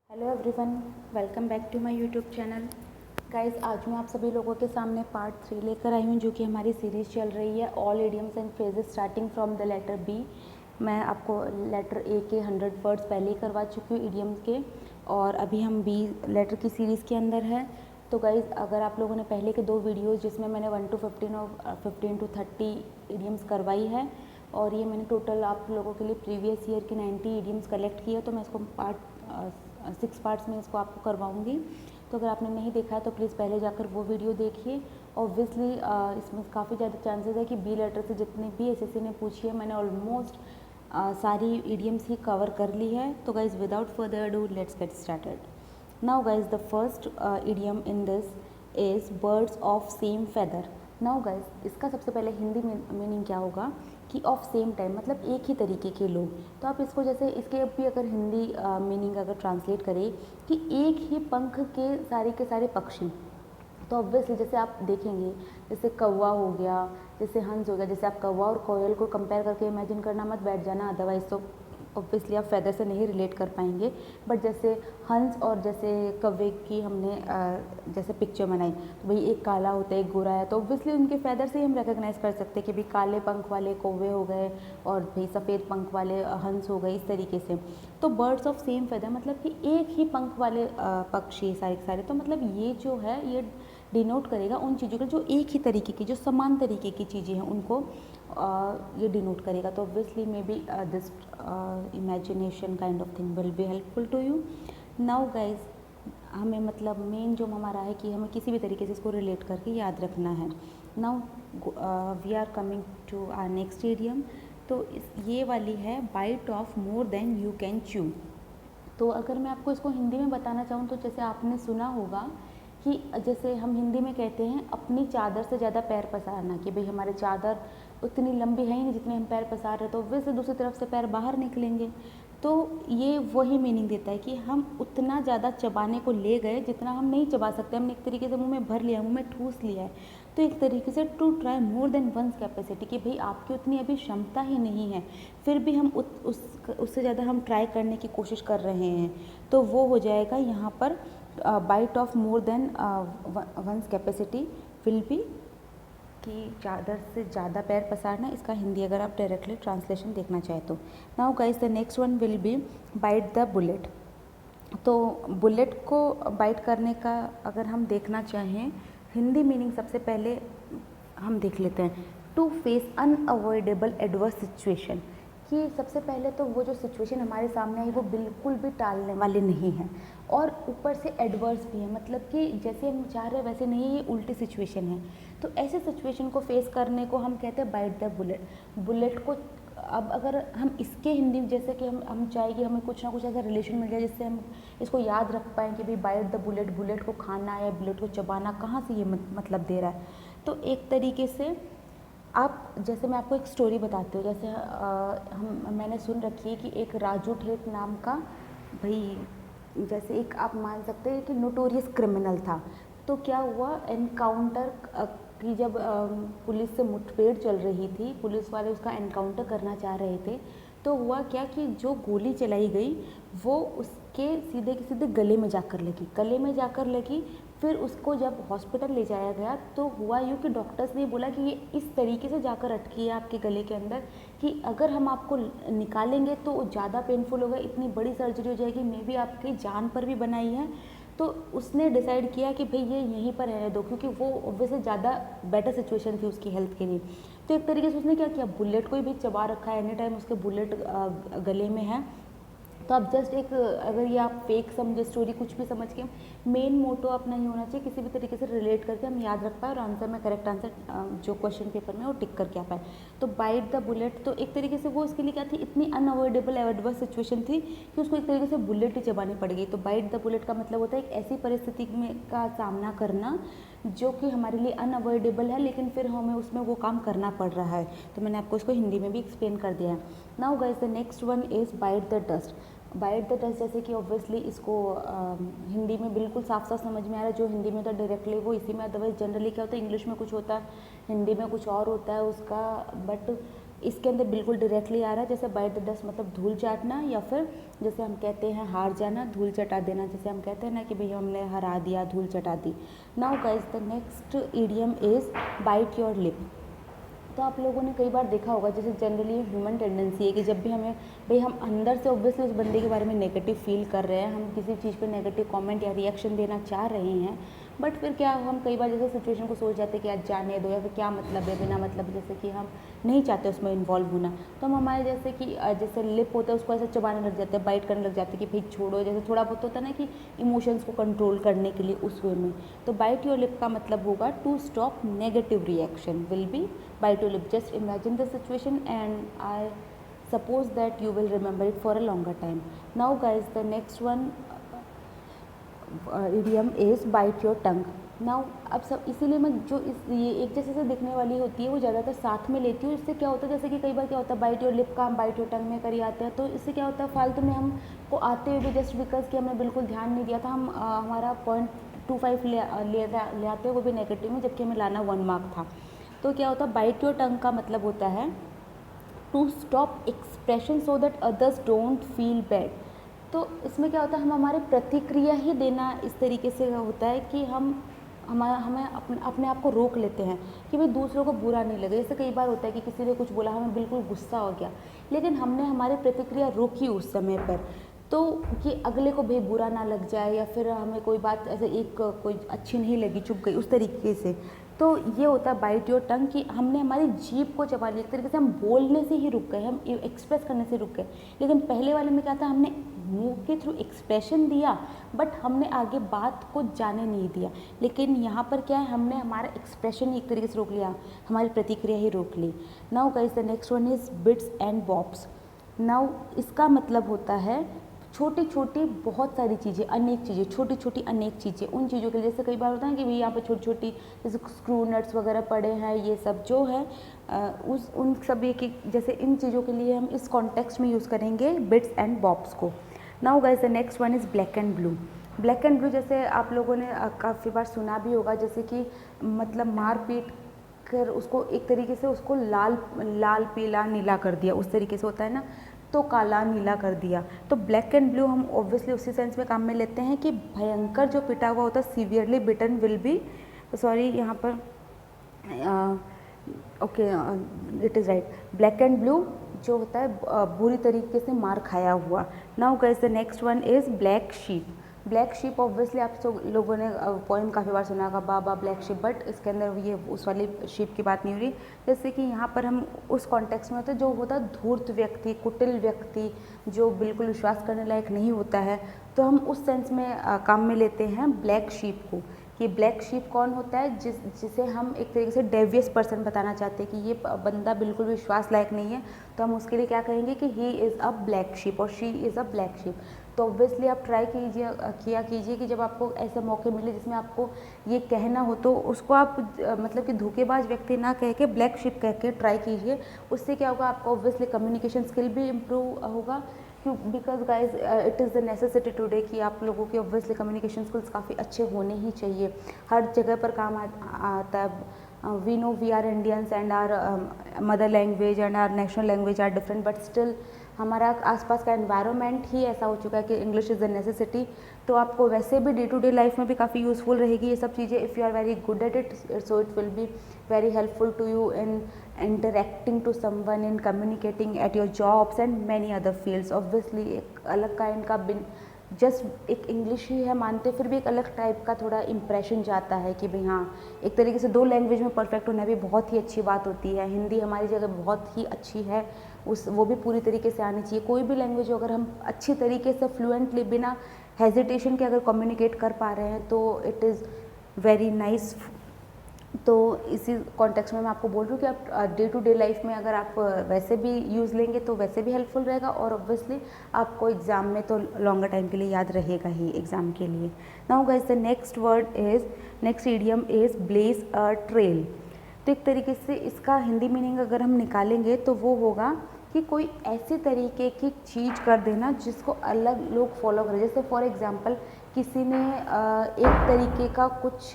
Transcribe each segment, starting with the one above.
Hello everyone, welcome back to my YouTube channel. Guys, आज मैं आप सभी लोगों के सामने पार्ट 3 लेकर आई हूँ, जो कि हमारी सीरीज़ चल रही है all idioms and phrases starting from the letter B. मैं आपको लेटर ए के 100 वर्ड्स पहले ही करवा चुकी हूँ इडियम्स के, और अभी हम बी लेटर की सीरीज़ के अंदर है। तो गाइस, अगर आप लोगों ने पहले के 2 वीडियोज़ जिसमें मैंने 1 to 15 और 15 to 30 इडियम्स करवाई है, और ये मैंने टोटल आप लोगों के लिए प्रीवियस ईयर की 90 इडियम्स कलेक्ट किए, तो मैं इसको 6 पार्ट्स में इसको आपको करवाऊंगी। तो अगर आपने नहीं देखा है तो प्लीज़ पहले जाकर वो वीडियो देखिए। ऑब्वियसली इसमें काफ़ी ज़्यादा चांसेस है कि बी लेटर से जितने भी एसएससी ने पूछी है, मैंने ऑलमोस्ट सारी इडियम्स ही कवर कर ली है। तो guys, without further ado, let's get started. Now guys, the first idiom in this is birds of same feather. Now guys, इसका सबसे पहले हिंदी मीनिंग क्या होगा कि ऑफ सेम टाइम, मतलब एक ही तरीके के लोग। तो आप इसको जैसे इसके भी अगर हिंदी मीनिंग अगर ट्रांसलेट करें कि एक ही पंख के सारे पक्षी, तो ऑब्वियसली जैसे आप देखेंगे, जैसे कौवा हो गया, जैसे हंस हो गया, जैसे आप कौवा और कोयल को कंपेयर करके इमेजिन करना मत बैठ जाना, अदरवाइज तो ऑब्वियसली आप फेदर से नहीं रिलेट कर पाएंगे। बट जैसे हंस और जैसे कौवे की हमने जैसे पिक्चर बनाई, तो भाई एक काला होता है एक गोरा है, तो ऑब्वियसली उनके फेदर से ही हम रिकग्नाइज़ कर सकते हैं कि भाई काले पंख वाले कौवे हो गए और भाई सफ़ेद पंख वाले हंस हो गए, इस तरीके से। तो बर्ड्स ऑफ सेम फेदर मतलब कि एक ही पंख वाले पक्षी सारे के सारे, तो मतलब ये जो है ये डिनोट करेगा उन चीज़ों को जो एक ही तरीके की, जो समान तरीके की चीज़ें हैं, उनको ये डिनोट करेगा। तो obviously may be this imagination kind of thing will be helpful to you. Now guys, हमें मतलब मेन जो हमारा है कि हमें किसी भी तरीके से इसको रिलेट करके याद रखना है। Now we are coming to our next idiom. तो ये वाली है bite off more than you can chew. तो अगर मैं आपको इसको हिंदी में बताना चाहूँ तो जैसे आपने सुना होगा कि जैसे हम हिंदी में कहते हैं अपनी चादर से ज़्यादा पैर पसारना, कि भाई हमारी चादर उतनी लंबी है ही नहीं जितने हम पैर पसार रहे, तो वैसे दूसरी तरफ से पैर बाहर निकलेंगे। तो ये वही मीनिंग देता है कि हम उतना ज़्यादा चबाने को ले गए जितना हम नहीं चबा सकते, हमने एक तरीके से मुंह में भर लिया, मुंह में ठूस लिया है। तो एक तरीके से to try more than once capacity, कि भाई आपकी उतनी अभी क्षमता ही नहीं है, फिर भी हम उससे ज़्यादा हम ट्राई करने की कोशिश कर रहे हैं, तो वो हो जाएगा यहाँ पर bite off more than once capacity will be, कि चादर से ज़्यादा पैर पसारना, इसका हिंदी अगर आप डायरेक्टली ट्रांसलेशन देखना चाहें तो। Now guys, the next one will be bite the bullet. तो बुलेट को बाइट करने का अगर हम देखना चाहें हिंदी मीनिंग, सबसे पहले हम देख लेते हैं to face unavoidable adverse situation, कि सबसे पहले तो वो जो सिचुएशन हमारे सामने आई वो बिल्कुल भी टालने वाली नहीं है, और ऊपर से एडवर्स भी है, मतलब कि जैसे हम चाह रहे हैं वैसे नहीं, ये उल्टी सिचुएशन है। तो ऐसे सिचुएशन को फेस करने को हम कहते हैं बाइट द बुलेट। बुलेट को अब अगर हम इसके हिंदी जैसे कि हम चाहे कि हमें कुछ ना कुछ ऐसा रिलेशन मिल जाए जिससे हम इसको याद रख पाएँ कि भाई बाइट द बुलेट, बुलेट को खाना या बुलेट को चबाना, कहाँ से ये मतलब दे रहा है। तो एक तरीके से आप, जैसे मैं आपको एक स्टोरी बताती हूँ, जैसे मैंने सुन रखी है कि एक राजू ठेठ नाम का, भाई जैसे एक आप मान सकते हैं कि नोटोरियस क्रिमिनल था। तो क्या हुआ, एनकाउंटर की जब पुलिस से मुठभेड़ चल रही थी, पुलिस वाले उसका एनकाउंटर करना चाह रहे थे, तो हुआ क्या कि जो गोली चलाई गई वो उसके सीधे के सीधे गले में जाकर लगी। फिर उसको जब हॉस्पिटल ले जाया गया तो हुआ यूँ कि डॉक्टर्स ने बोला कि ये इस तरीके से जाकर अटकी है आपके गले के अंदर कि अगर हम आपको निकालेंगे तो ज़्यादा पेनफुल होगा, इतनी बड़ी सर्जरी हो जाएगी, मे बी आपकी जान पर भी बनाई है। तो उसने डिसाइड किया कि भाई ये यहीं पर रहने दो, क्योंकि वो ऑब्वियसली ज़्यादा बेटर सिचुएशन थी उसकी हेल्थ के लिए। तो एक तरीके से उसने क्या किया, बुलेट को ही भी चबा रखा है, एनी टाइम उसके बुलेट गले में है। तो आप जस्ट एक, अगर ये आप फेक समझे स्टोरी, कुछ भी समझ के, मेन मोटो अपना ही होना चाहिए किसी भी तरीके से रिलेट करके हम याद रख पाए और आंसर में, करेक्ट आंसर जो क्वेश्चन पेपर में वो टिक करके आ पाए। तो बाइट द बुलेट, तो एक तरीके से वो उसके लिए क्या थी, इतनी अनअवॉइडेबल एडवर्स सिचुएशन थी कि उसको एक तरीके से बुलेट ही चबानी पड़ गई। तो बाइट द बुलेट का मतलब होता है एक ऐसी परिस्थिति में का सामना करना जो कि हमारे लिए अनअवॉइडेबल है, लेकिन फिर हमें उसमें वो काम करना पड़ रहा है। तो मैंने आपको इसको हिंदी में भी एक्सप्लेन कर दिया है। Now guys, the next one is bite the dust. Bite the dust, जैसे कि ऑब्वियसली इसको हिंदी में बिल्कुल साफ साफ समझ में आ रहा है, जो हिंदी में होता है डायरेक्टली वो इसी में, अदरवाइज जनरली क्या होता है इंग्लिश में कुछ होता है, हिंदी में कुछ और होता है उसका, बट इसके अंदर बिल्कुल डायरेक्टली आ रहा है, जैसे बाइट द डस्ट मतलब धूल चाटना, या फिर जैसे हम कहते हैं हार जाना, धूल चटा देना, जैसे हम कहते हैं ना कि भैया हमने हरा दिया, धूल चटा दी। Now guys the next idiom is bite your lip. तो आप लोगों ने कई बार देखा होगा, जैसे जनरली ह्यूमन टेंडेंसी है कि जब भी हमें भाई हम अंदर से ऑब्वियसली उस बंदे के बारे में नेगेटिव फील कर रहे हैं, हम किसी चीज़ पे नेगेटिव कमेंट या रिएक्शन देना चाह रहे हैं, बट फिर क्या हम कई बार जैसे सिचुएशन को सोच जाते हैं कि आज जाने दो, या फिर क्या मतलब है, बिना मतलब जैसे कि हम नहीं चाहते उसमें इन्वॉल्व होना, तो हम हमारे जैसे कि जैसे लिप होता है उसको ऐसे चबाने लग जाते हैं, बाइट करने लग जाते हैं कि भाई छोड़ो, जैसे थोड़ा बहुत होता है ना कि इमोशंस को कंट्रोल करने के लिए उस वे में। तो बाइट योर लिप का मतलब होगा to stop negative reaction will be bite your lip. Just imagine the situation and I suppose that you will remember it for a longer time. Now guys, the next one idiom is bite your tongue. Now अब सब इसीलिए मैं जो ये एक जैसे से दिखने वाली होती है वो ज़्यादातर साथ में लेती हूँ। इससे क्या होता है, जैसे कि कई बार क्या होता है बाइट योर लिप का हम बाइट योर टंग में करी आते हैं, तो इससे क्या होता है फालतू में हम को आते हुए भी जस्ट बिकॉज कि हमने बिल्कुल ध्यान नहीं दिया था, हम हमारा 0.25 ले आते हैं वो भी नेगेटिव में, जबकि हमें लाना 1 मार्क था। तो क्या होता है बाइट योर टंग का मतलब होता है to stop expression so that others don't feel bad. तो इसमें क्या होता है हम हमारी प्रतिक्रिया ही देना इस तरीके से होता है कि हमें अपने आप को रोक लेते हैं कि भाई दूसरों को बुरा नहीं लगे। जैसे कई बार होता है कि किसी ने कुछ बोला, हमें बिल्कुल गुस्सा हो गया, लेकिन हमने हमारी प्रतिक्रिया रोकी उस समय पर, तो कि अगले को भी बुरा ना लग जाए, या फिर हमें कोई बात ऐसे कोई अच्छी नहीं लगी, चुप गई उस तरीके से। तो ये होता है बाइट योर टंग कि हमने हमारी जीभ को चबा लिया, एक तरीके से हम बोलने से ही रुक गए, हम एक्सप्रेस करने से रुक गए। लेकिन पहले वाले में क्या था, हमने मुंह के थ्रू एक्सप्रेशन दिया बट हमने आगे बात को जाने नहीं दिया। लेकिन यहाँ पर क्या है, हमने हमारा एक्सप्रेशन ही एक तरीके से रोक लिया, हमारी प्रतिक्रिया ही रोक ली। Now guys the next one is bits and bobs. नाउ इसका मतलब होता है छोटी छोटी बहुत सारी चीज़ें, अनेक चीज़ें, छोटी छोटी अनेक चीज़ें, उन चीज़ों के लिए जैसे कई बार होता है कि भाई यहाँ पर छोटी छोटी जैसे स्क्रू नट्स वगैरह पड़े हैं, ये सब जो है उन सभी की, जैसे इन चीज़ों के लिए हम इस कॉन्टेक्स्ट में यूज़ करेंगे बिट्स एंड बॉब्स को। Now guys the next one is black and blue. Black and blue जैसे आप लोगों ने काफ़ी बार सुना भी होगा, जैसे कि मतलब मार पीट कर उसको एक तरीके से उसको लाल पीला नीला कर दिया, उस तरीके से होता है ना, तो काला नीला कर दिया। तो ब्लैक एंड ब्लू हम ऑब्वियसली उसी सेंस में काम में लेते हैं कि भयंकर जो पिटा हुआ होता है, severely beaten will be, sorry यहाँ पर okay it is right, black and blue जो होता है बुरी तरीके से मार खाया हुआ। Now guys the next one is black sheep. Black sheep obviously आप सब लोगों ने पोएम काफ़ी बार सुना होगा, बाबा ब्लैक शीप, बट इसके अंदर ये उस वाली शीप की बात नहीं हो रही। जैसे कि यहाँ पर हम उस कॉन्टेक्स्ट में होते हैं जो होता है धूर्त व्यक्ति, कुटिल व्यक्ति, जो बिल्कुल विश्वास करने लायक नहीं होता है, तो हम उस सेंस में काम में लेते हैं ब्लैक शीप को, कि ब्लैक शीप कौन होता है, जिसे हम एक तरीके से डेवियस पर्सन बताना चाहते हैं कि ये बंदा बिल्कुल विश्वास लायक नहीं है, तो हम उसके लिए क्या कहेंगे कि he is a black sheep और she is a black sheep. तो ऑब्वियसली आप ट्राई कीजिए कि जब आपको ऐसे मौके मिले जिसमें आपको ये कहना हो, तो उसको आप मतलब कि धोखेबाज व्यक्ति ना कह के ब्लैक शिप कह के ट्राई कीजिए। उससे क्या होगा, आपका ऑब्वियसली कम्युनिकेशन स्किल भी इम्प्रूव होगा, क्यों, because guys it is the necessity today कि आप लोगों के ऑब्वियसली कम्युनिकेशन स्किल्स काफ़ी अच्छे होने ही चाहिए, हर जगह पर काम आता है। We know we are Indians and our mother language and our national language are different, but still हमारा आसपास का एनवायरनमेंट ही ऐसा हो चुका है कि इंग्लिश इज़ द नेसेसिटी। तो आपको वैसे भी डे टू डे लाइफ में भी काफ़ी यूज़फुल रहेगी ये सब चीज़ें, if you are very good at it, so it will be very helpful to you in interacting to someone, in communicating at your jobs and many other fields. Obviously एक अलग kind का just एक English ही है मानते, फिर भी एक अलग टाइप का थोड़ा इम्प्रेशन जाता है कि भाई हाँ, एक तरीके से 2 लैंग्वेज में परफेक्ट होना भी बहुत ही अच्छी बात होती है। हिंदी हमारी जगह बहुत ही अच्छी है, वो भी पूरी तरीके से आनी चाहिए। कोई भी लैंग्वेज अगर हम अच्छी तरीके से फ्लुएंटली बिना हेजिटेशन के अगर कम्युनिकेट कर पा रहे हैं तो इट इज़ वेरी नाइस। तो इसी कॉन्टेक्स्ट में मैं आपको बोल रही हूँ कि आप डे टू डे लाइफ में अगर आप वैसे भी यूज़ लेंगे तो वैसे भी हेल्पफुल रहेगा, और ऑब्वियसली आपको एग्ज़ाम में तो लॉन्गर टाइम के लिए याद रहेगा ही एग्ज़ाम के लिए। Now guys the next idiom is blaze a trail. तो एक तरीके से इसका हिंदी मीनिंग अगर हम निकालेंगे तो वो होगा कि कोई ऐसे तरीके की चीज़ कर देना जिसको अलग लोग फॉलो करें। जैसे फॉर एग्जांपल किसी ने एक तरीके का कुछ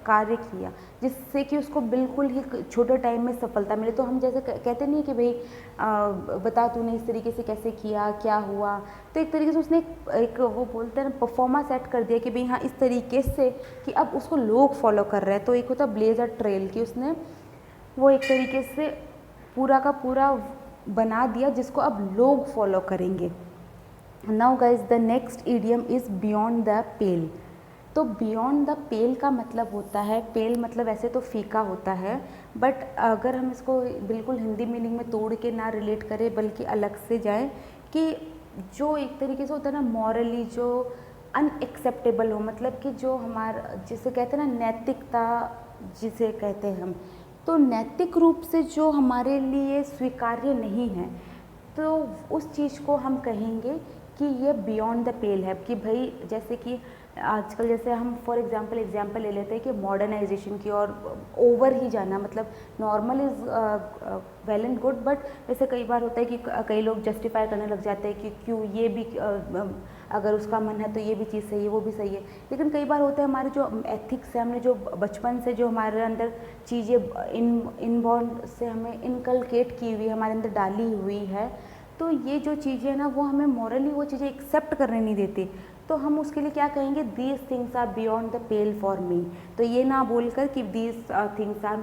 कार्य किया जिससे कि उसको बिल्कुल ही छोटे टाइम में सफलता मिले, तो हम जैसे कहते नहीं कि भाई बता तूने इस तरीके से कैसे किया, क्या हुआ। तो एक तरीके से उसने एक वो बोलते हैं ना परफॉर्मा सेट कर दिया कि भाई हाँ इस तरीके से कि अब उसको लोग फॉलो कर रहे हैं। तो एक होता ब्लेजर ट्रेल कि उसने वो एक तरीके से पूरा का पूरा बना दिया जिसको अब लोग फॉलो करेंगे। Now guys the next idiom is beyond the पेल। तो बियॉन्ड द पेल का मतलब होता है, पेल मतलब ऐसे तो फीका होता है, बट अगर हम इसको बिल्कुल हिंदी मीनिंग में तोड़ के ना रिलेट करें बल्कि अलग से जाए कि जो एक तरीके से होता है ना मॉरली जो अनएक्सेप्टेबल हो, मतलब कि जो हमारा जिसे कहते हैं ना नैतिकता जिसे कहते हैं हम, तो नैतिक रूप से जो हमारे लिए स्वीकार्य नहीं है तो उस चीज़ को हम कहेंगे कि ये बियॉन्ड द पेल है। कि भाई जैसे कि आजकल जैसे हम फॉर एग्जांपल ले लेते हैं कि मॉडर्नाइजेशन की और ओवर ही जाना, मतलब normal is well and good, but जैसे कई बार होता है कि कई लोग जस्टिफाई करने लग जाते हैं कि क्यों ये भी अगर उसका मन है तो ये भी चीज़ सही है, वो भी सही है। लेकिन कई बार होता है हमारे जो एथिक्स है, हमने जो बचपन से जो हमारे अंदर चीज़ें इनबॉर्न से हमें इनकलकेट की हुई, हमारे अंदर डाली हुई है, तो ये जो चीज़ें ना वो हमें मॉरली वो चीज़ें एक्सेप्ट करने नहीं देती। तो हम उसके लिए क्या कहेंगे, these things are beyond the pale for me. तो ये ना बोलकर कि these things are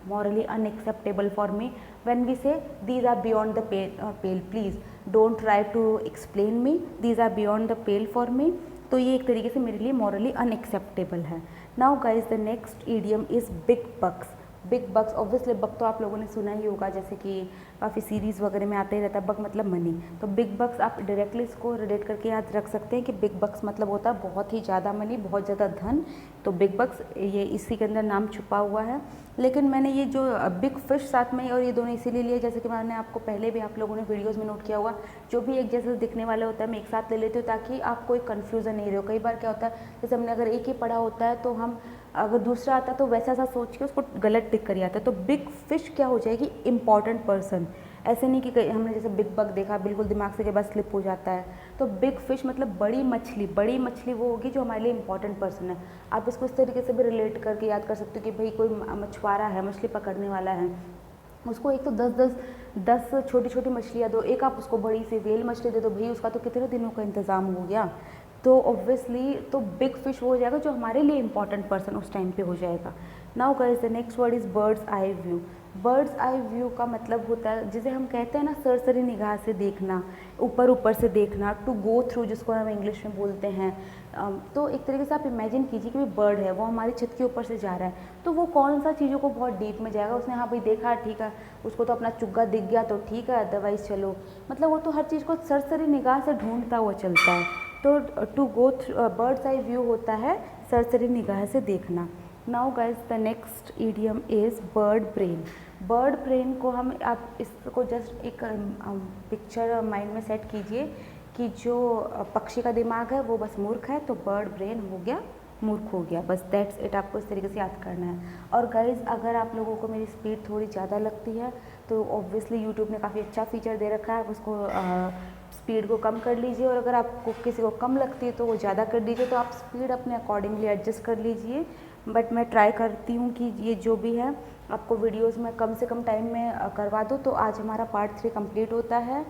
morally unacceptable for me, when we say these are beyond the pale, please don't try to explain me, these are beyond the pale for me. तो ये एक तरीके से मेरे लिए मॉरली अनएक्सेप्टेबल है। Now guys the next idiom is big bucks. Big bucks, obviously bug तो आप लोगों ने सुना ही होगा, जैसे कि काफ़ी सीरीज़ वगैरह में आता ही रहता है, बग मतलब मनी। तो बिग बक्स आप डायरेक्टली इसको रिलेट करके याद रख सकते हैं कि बिग बक्स मतलब होता है बहुत ही ज़्यादा मनी, बहुत ज़्यादा धन। तो बिग बक्स ये इसी के अंदर नाम छुपा हुआ है। लेकिन मैंने ये जो बिग फिश साथ में और ये दोनों इसीलिए लिए, जैसे कि मैंने आपको पहले भी आप लोगों ने वीडियोज़ में नोट किया होगा, जो भी एक जैसे दिखने वाले होता है मैं एक साथ ले लेती हूँ ताकि आपको कोई कन्फ्यूज़न नहीं रहे हो। कई बार क्या होता है जैसे हमने अगर एक ही पढ़ा होता है तो हम अगर दूसरा आता तो वैसा सा सोच के उसको गलत टिक कर आता है। तो बिग फिश क्या हो जाएगी, इंपॉर्टेंट पर्सन। ऐसे नहीं कि हमने जैसे बिग बग देखा बिल्कुल दिमाग से के बाद स्लिप हो जाता है। तो बिग फिश मतलब बड़ी मछली, बड़ी मछली वो होगी जो हमारे लिए इंपॉर्टेंट पर्सन है। आप इसको इस तरीके से भी रिलेट करके याद कर सकते हो कि भाई कोई मछुआरा है, मछली पकड़ने वाला है, उसको एक तो 10 छोटी छोटी मछलियाँ दो, एक आप उसको बड़ी सी व्हेल मछली दे दो, भाई उसका तो कितने दिनों का इंतज़ाम हो गया। तो ऑब्वियसली तो बिग फिश हो जाएगा जो हमारे लिए इंपॉर्टेंट पर्सन उस टाइम पे हो जाएगा। Now guys the next word is birds eye view. Birds eye view का मतलब होता है जिसे हम कहते हैं ना सरसरी निगाह से देखना, ऊपर ऊपर से देखना, टू गो थ्रू जिसको हम इंग्लिश में बोलते हैं। तो एक तरीके से आप इमेजिन कीजिए कि बर्ड है वो हमारी छत के ऊपर से जा रहा है, तो वो कौन सा चीज़ों को बहुत डीप में जाएगा। उसने हाँ भाई देखा ठीक है, उसको तो अपना चुग्गा दिख गया तो ठीक है, अदरवाइज चलो, मतलब वो तो हर चीज़ को सरसरी निगाह से ढूंढता हुआ चलता है। तो to go bird's eye view होता है सरसरी निगाह से देखना। Now guys the next idiom is bird brain. Bird brain को हम आप इसको जस्ट एक पिक्चर माइंड में सेट कीजिए कि जो पक्षी का दिमाग है वो बस मूर्ख है, तो बर्ड ब्रेन हो गया मूर्ख हो गया, बस दैट्स इट। आपको इस तरीके से याद करना है। और गाइज़ अगर आप लोगों को मेरी स्पीड थोड़ी ज़्यादा लगती है तो ऑब्वियसली यूट्यूब ने काफ़ी अच्छा फीचर दे रखा है, आप उसको स्पीड को कम कर लीजिए, और अगर आपको किसी को कम लगती है तो वो ज़्यादा कर दीजिए, तो आप स्पीड अपने अकॉर्डिंगली एडजस्ट कर लीजिए। बट मैं ट्राई करती हूँ कि ये जो भी है आपको वीडियोज़ में कम से कम टाइम में करवा दूँ। तो आज हमारा पार्ट 3 कंप्लीट होता है,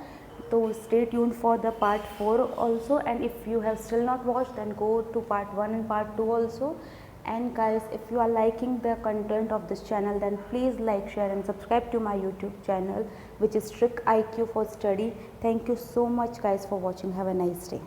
तो stay tuned for the part 4 also, and if you have still not watched then go to part 1 and part 2 also. And guys, if you are liking the content of this channel then please like, share and subscribe to my YouTube channel which is Trick IQ for Study. Thank you so much guys for watching. Have a nice day.